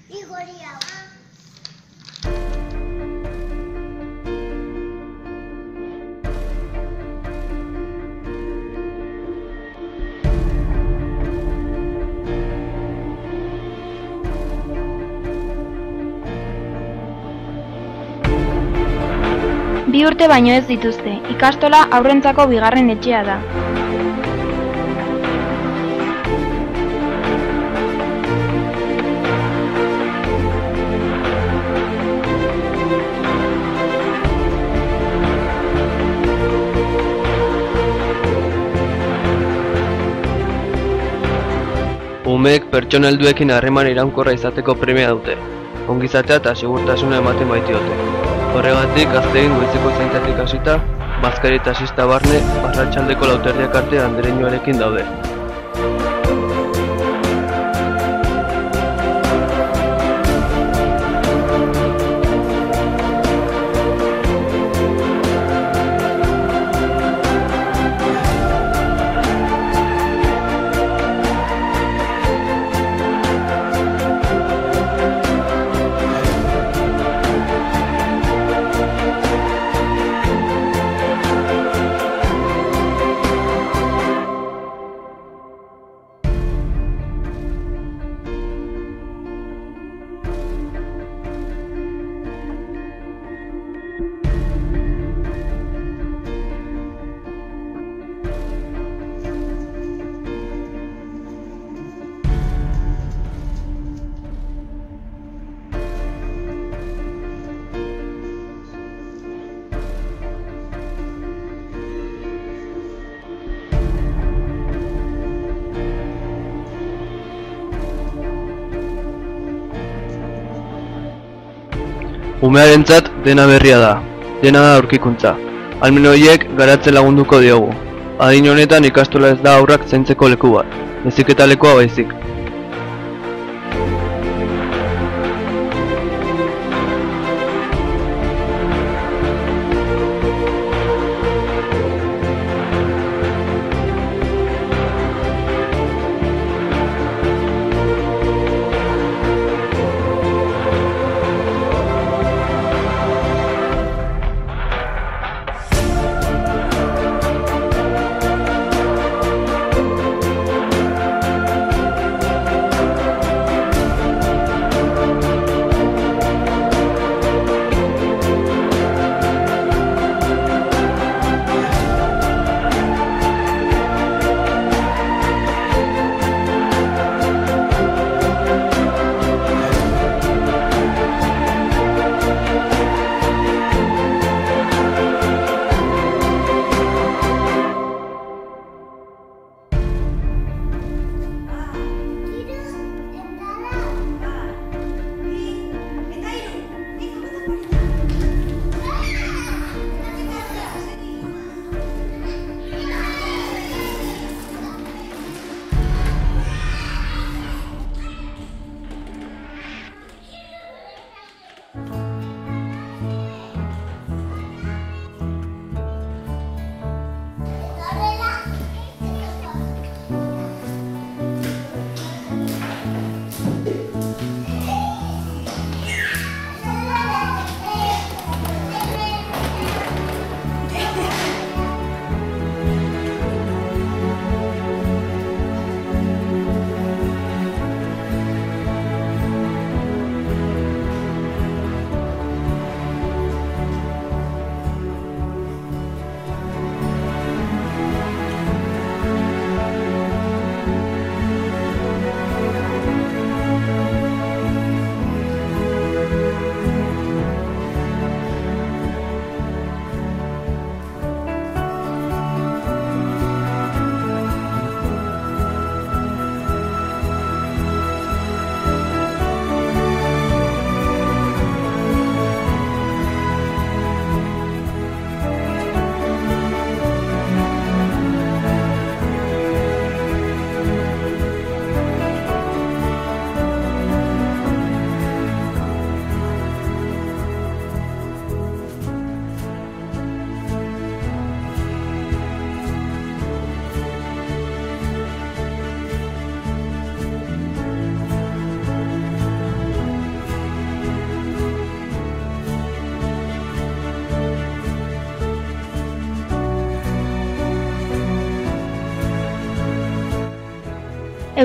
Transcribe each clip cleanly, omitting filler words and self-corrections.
Bi urte baino ez dituzte, ikastola haurrentzako bigarren etxea da. Umeek pertsona helduekin harreman iraunkorra izateko premia dute. Ongizatea eta segurtasuna ematen baitiote. Horregatik, gazteegin goizeko zaintzatik hasita, bazkari eta sista barne, arratsaldeko lauterdiak arte andereñoarekin daude. Umearentzat dena berria da, dena da aurkikuntza. Ahalmen horiek garatzen lagunduko diogu. Adin honetan ikastola ez da haurrak zaintzeko leku bat, heziketa lekua baizik.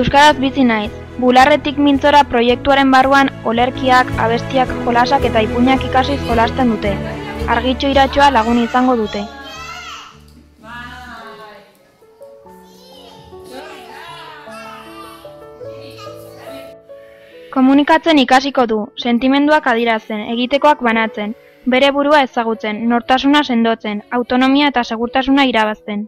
Euskaraz bizi naiz. Bularretik mintzora proiektuaren barruan olerkiak, abestiak, jolasak eta ipuinak ikasiz jolasten dute. Argitxo iratxoa lagun izango dute. Komunikatzen ikasiko du, sentimenduak adierazten, egitekoak banatzen, bere burua ezagutzen, nortasuna sendotzen, autonomia eta segurtasuna irabazten.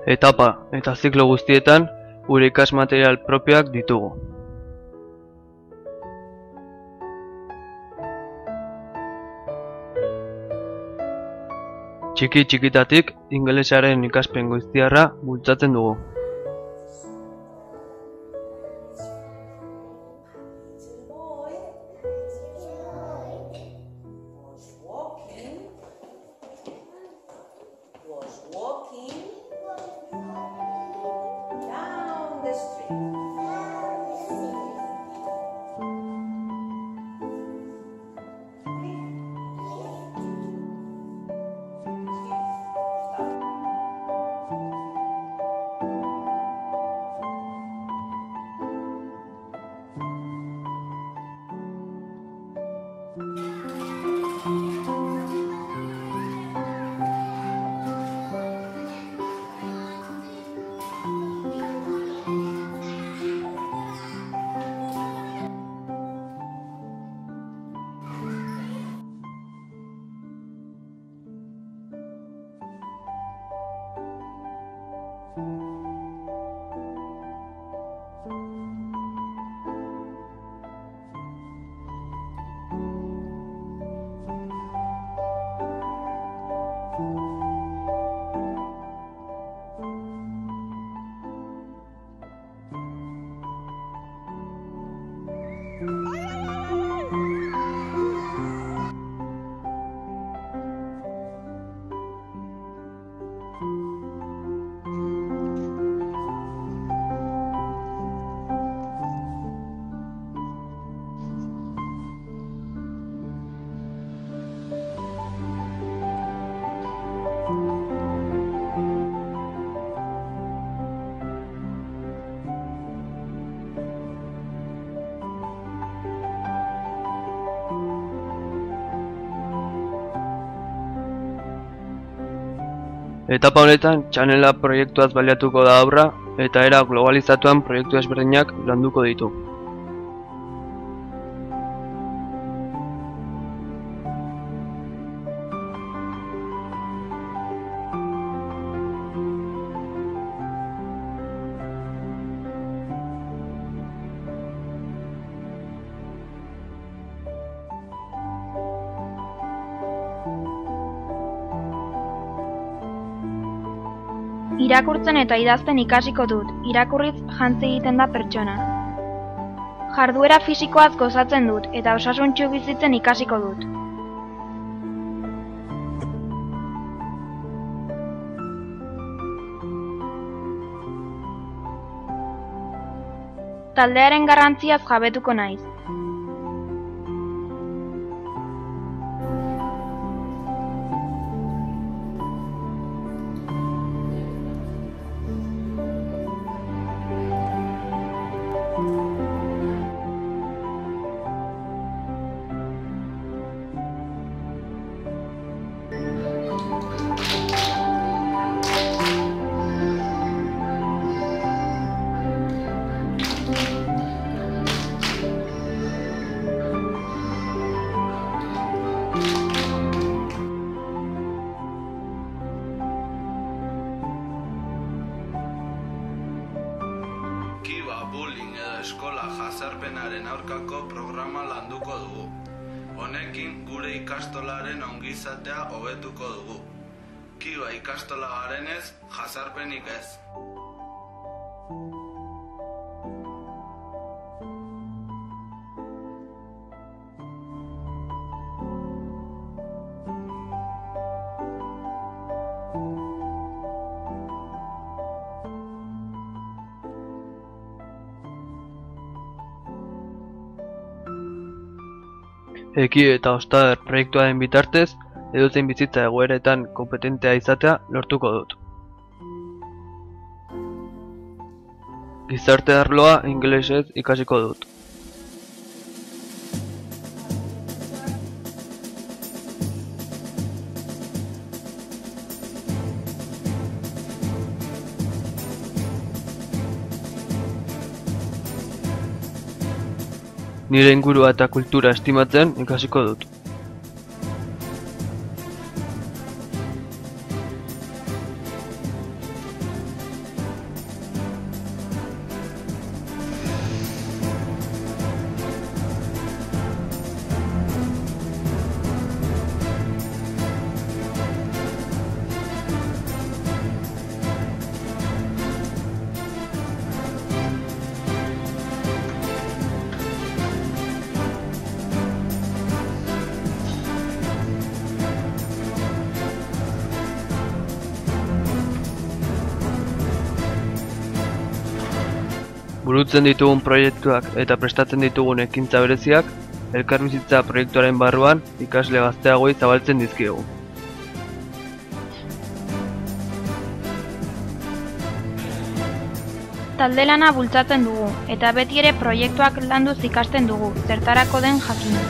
Etapa eta ziklo guztietan gure ikasmaterial propioak ditugu. Txiki-txikitatik ingelesaren ikaspen goiztiarra bultzatzen dugu. Etapa honetan, Txanela proiektuaz baliatuko da obra eta era globalizatuan proiektu ezberdinak landuko ditu. Irakurtzen eta idazten ikasiko dut, irakurriz jantzi egiten da pertsona. Jarduera fisikoaz gozatzen dut eta osasuntsu bizitzen ikasiko dut. Taldearen garrantziaz jabetuko naiz. Bullying edo eskola jazarpenaren aurkako programa landuko dugu. Honekin gure ikastolaren ongizatea hobetuko dugu. Kiba ikastola garenez, jazarpenik ez. Eki eta Ostader proiektuaren bitartez, edozein bizitza egoeretan kompetentea izatea lortuko dut. Gizarte arloa ingelesez ikasiko dut. Nire ingurua eta kultura estimatzen ikasiko dut. Burutzen ditugun proiektuak eta prestatzen ditugun ekintza bereziak, elkarbizitza proiektuaren barruan ikasle gazteagoei zabaltzen dizkiegu. Talde lana bultzatzen dugu, eta beti ere proiektuak landuz ikasten dugu, zertarako den jakin.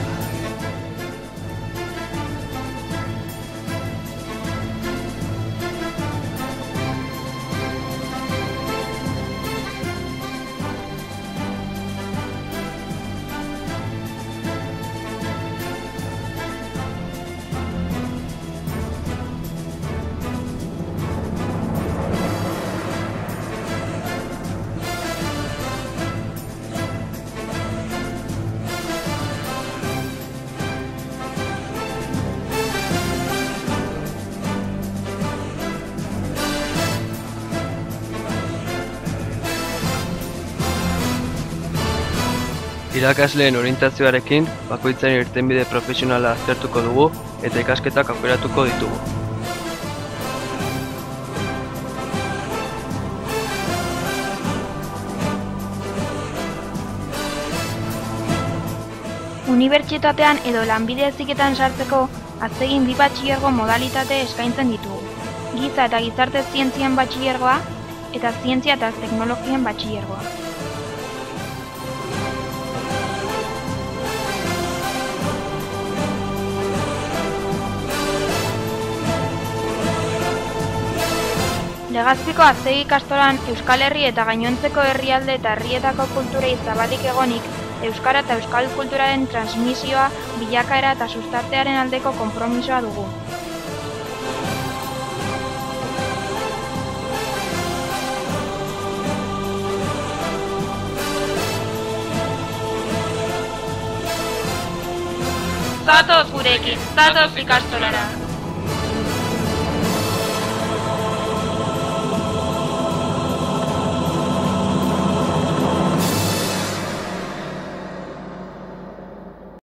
Irakasleen orientazioarekin, bakoitzaren irtenbide profesionala aztertuko dugu eta ikasketak aukeratuko ditugu. Unibertsitatean edo lanbide heziketan sartzeko atzegin bi batxilergo modalitate eskaintzen ditugu. Giza eta gizarte zientzien batxilergoa eta zientzia eta teknologien batxilergoa. Legazpiko Aztegi ikastolan Euskal Herri eta gainontzeko herrialde eta herrietako kulturei zabalik egonik, euskara eta euskal kulturaren transmisioa, bilakaera eta sustatzearen aldeko konpromisoa dugu. Zatoz gurekin, zatoz ikastolara!